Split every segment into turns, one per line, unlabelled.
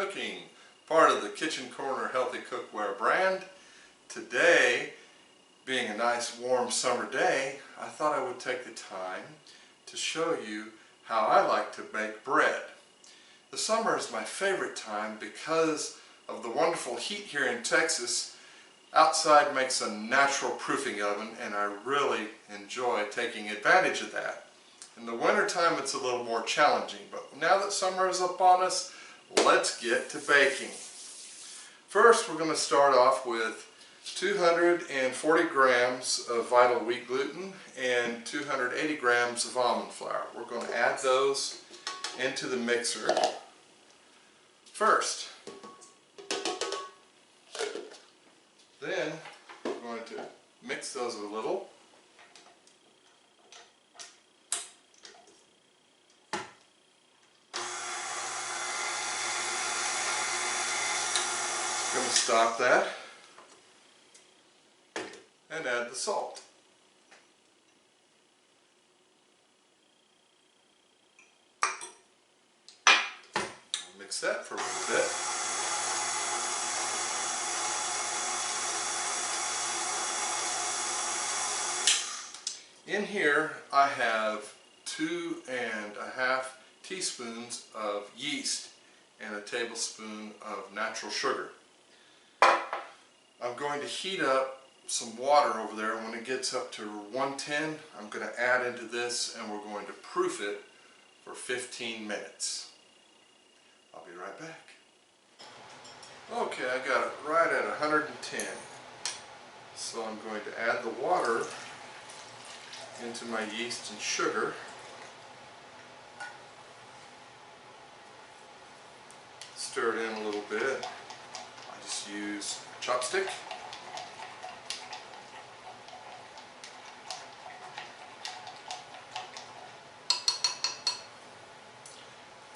Cooking, part of the Kitchen Corner Healthy Cookware brand. Today, being a nice warm summer day, I thought I would take the time to show you how I like to bake bread. The summer is my favorite time because of the wonderful heat here in Texas. Outside makes a natural proofing oven, and I really enjoy taking advantage of that. In the wintertime it's a little more challenging, but now that summer is upon us, let's get to baking. First, we're going to start off with 240 grams of vital wheat gluten and 280 grams of almond flour. We're going to add those into the mixer first. Then we're going to mix those a little. Going to stop that and add the salt. Mix that for a little bit. In here I have 2.5 teaspoons of yeast and a tablespoon of natural sugar. I'm going to heat up some water over there, and when it gets up to 110, I'm going to add into this and we're going to proof it for 15 minutes. I'll be right back. Okay, I got it right at 110. So I'm going to add the water into my yeast and sugar. Stir it in a little bit. I just use a chopstick.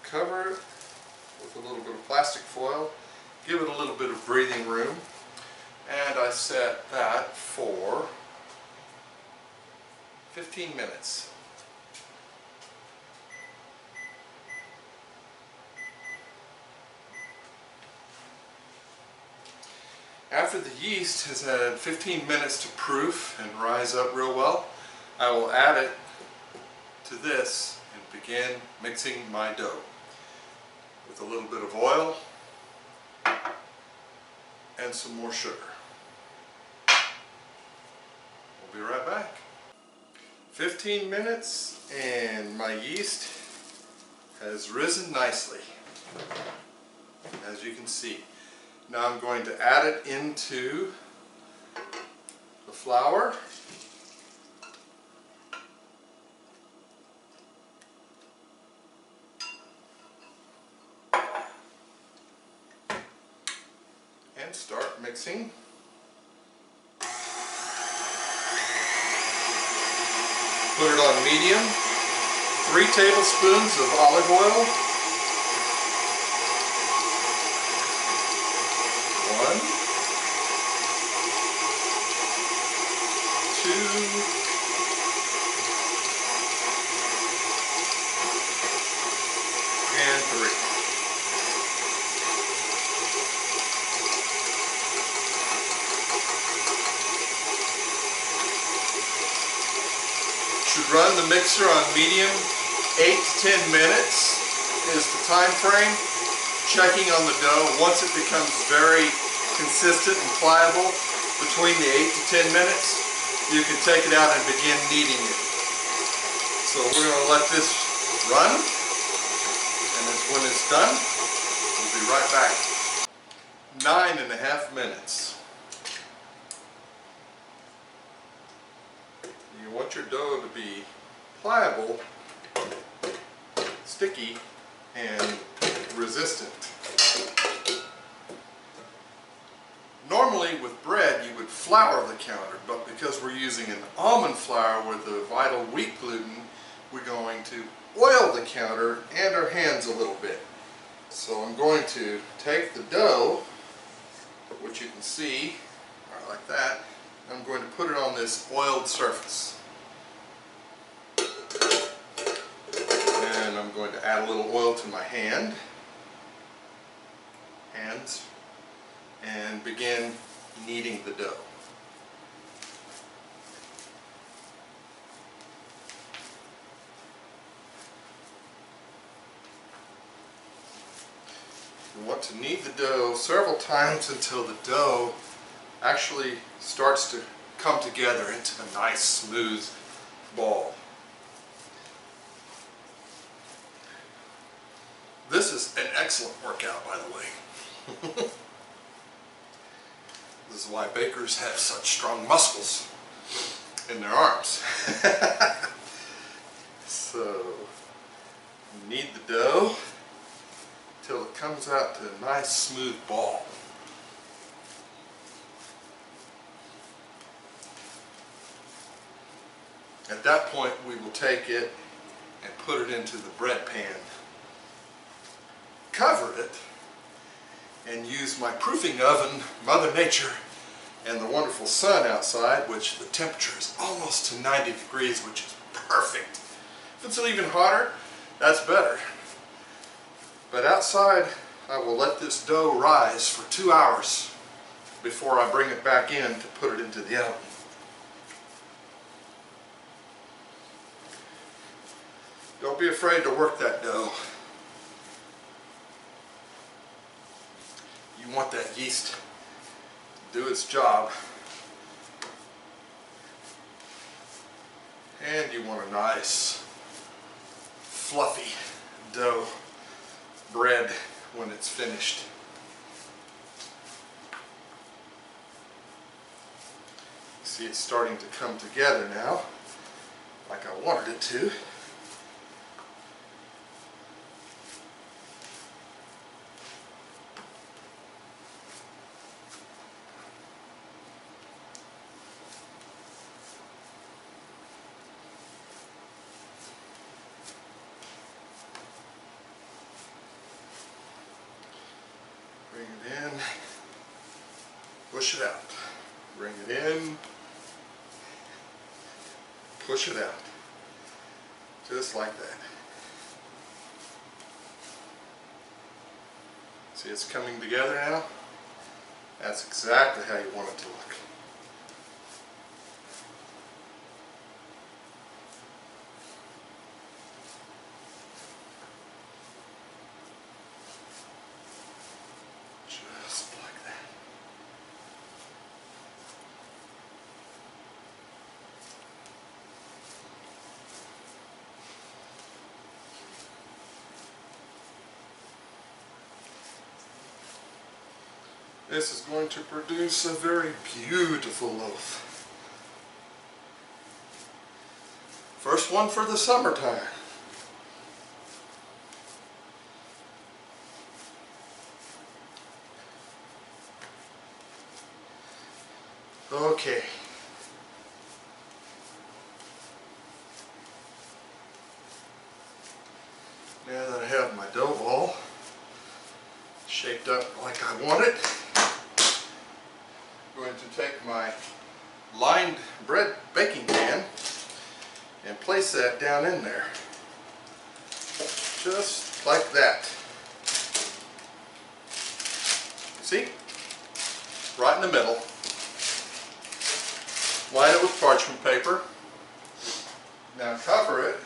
Cover it with a little bit of plastic foil. Give it a little bit of breathing room. And I set that for 15 minutes. After the yeast has had 15 minutes to proof and rise up real well, I will add it to this and begin mixing my dough with a little bit of oil and some more sugar. We'll be right back. 15 minutes and my yeast has risen nicely, as you can see. Now I'm going to add it into the flour. And start mixing. Put it on medium. 3 tablespoons of olive oil. 1, 2, and 3. Should run the mixer on medium. 8 to 10 minutes is the time frame. Checking on the dough. Once it becomes very consistent and pliable, between the 8 to 10 minutes, you can take it out and begin kneading it. So we're going to let this run, and when it's done, we'll be right back. 9.5 minutes. You want your dough to be pliable, sticky, and resistant. Normally with bread you would flour the counter, but because we're using an almond flour with the vital wheat gluten, we're going to oil the counter and our hands a little bit. So I'm going to take the dough, which you can see, right like that, and I'm going to put it on this oiled surface. And I'm going to add a little oil to my hand. hands and begin kneading the dough. You want to knead the dough several times until the dough actually starts to come together into a nice smooth ball. This is an excellent workout, by the way. This is why bakers have such strong muscles in their arms. So, knead the dough till it comes out to a nice smooth ball. At that point, we will take it and put it into the bread pan. Cover it and use my proofing oven, Mother Nature, and the wonderful sun outside, which the temperature is almost to 90 degrees, which is perfect. If it's even hotter, that's better. But outside, I will let this dough rise for 2 hours before I bring it back in to put it into the oven. Don't be afraid to work that dough. You want that yeast to do its job. And you want a nice, fluffy dough bread when it's finished. See, it's starting to come together now, like I wanted it to. Bring it in, push it out. Bring it in, push it out. Just like that. See, it's coming together now? That's exactly how you want it to look. Just like that. This is going to produce a very beautiful loaf. First one for the summertime. Okay. Now that I have my dough ball shaped up like I want it, I'm going to take my lined bread baking pan and place that down in there. Just like that. See? Right in the middle. Line it with parchment paper. Now cover it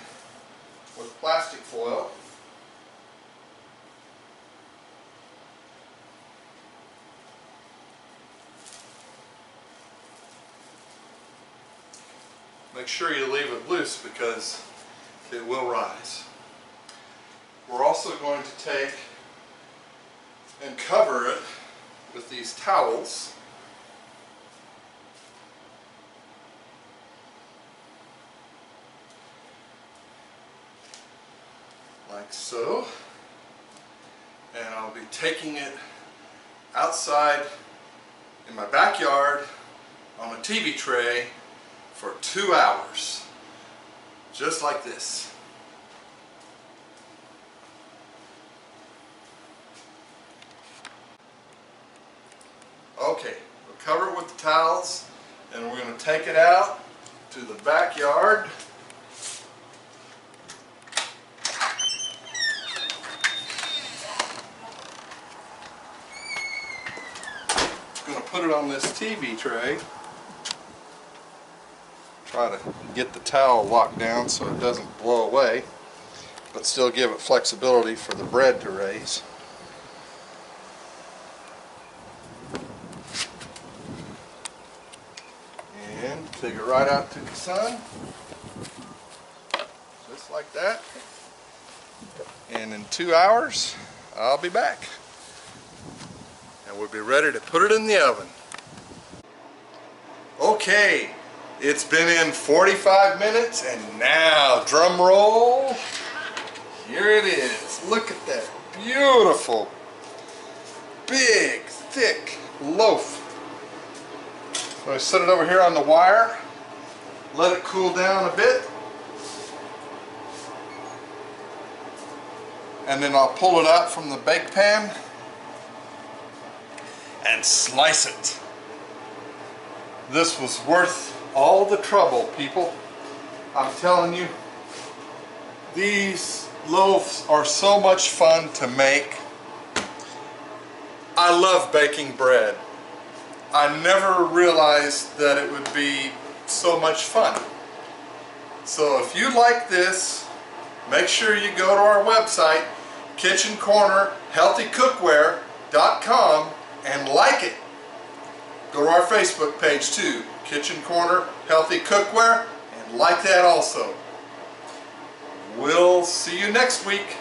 with plastic foil. Make sure you leave it loose because it will rise. We're also going to take and cover it with these towels. Like so. And I'll be taking it outside in my backyard on a TV tray for 2 hours, just like this. Okay, we'll cover it with the towels and we're going to take it out to the backyard. it on this TV tray. Try to get the towel locked down so it doesn't blow away, but still give it flexibility for the bread to raise. And take it right out to the sun, just like that. And in 2 hours, I'll be back. And we'll be ready to put it in the oven. Okay, it's been in 45 minutes, and now, drum roll, here it is. Look at that beautiful, big, thick loaf. So I set it over here on the wire, let it cool down a bit, and then I'll pull it out from the bake pan and slice it. This was worth all the trouble, people. I'm telling you, these loaves are so much fun to make. I love baking bread. I never realized that it would be so much fun. So if you like this, make sure you go to our website, kitchencornerhealthycookware.com, and like it. Go to our Facebook page too, Kitchen Corner Healthy Cookware, and like that also. We'll see you next week.